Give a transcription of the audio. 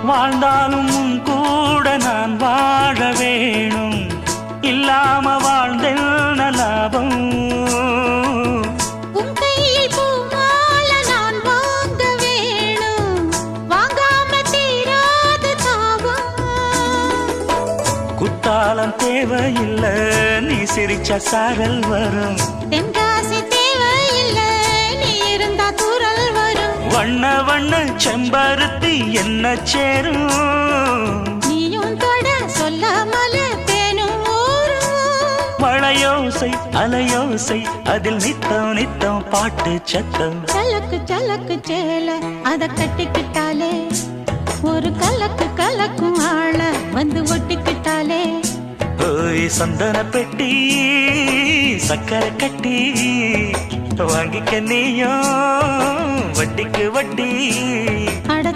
வாழ்ந்தாலும் உன் கூட நான் வாழ வேணும், இல்லாம வாழ்ந்தென்ன லாபம். உன் கையில் பூமால நான் வாங்க வேணும், வாங்காம தீராத தாபம். குத்தாலம் தேவையில்லை, நீ சிரிச்ச சாரல் வரும். தென்காசி தேவையில்லை, நீ இருந்தா தூரல் வரும். வண்ண வண்ண செம்பருத்தி என்ன சேரும், நீயும் தொட சொல்லாமல தேனும் ஊரும். மழையோசை அலையோசை அதில் நித்தம் நித்தம் பாட்டு சத்தம். சலக்கு சலக்கு சேல அத கட்டிக்கிட்டாலே, ஒரு கலக்கு கலக்கும் ஆள வந்து ஒட்டிக்கிட்டாலே. ஓய் சந்தன பெட்டி சக்கரை கட்டி, வாங்கிக்க நீயும் வட்டிக்கு வட்டி. அட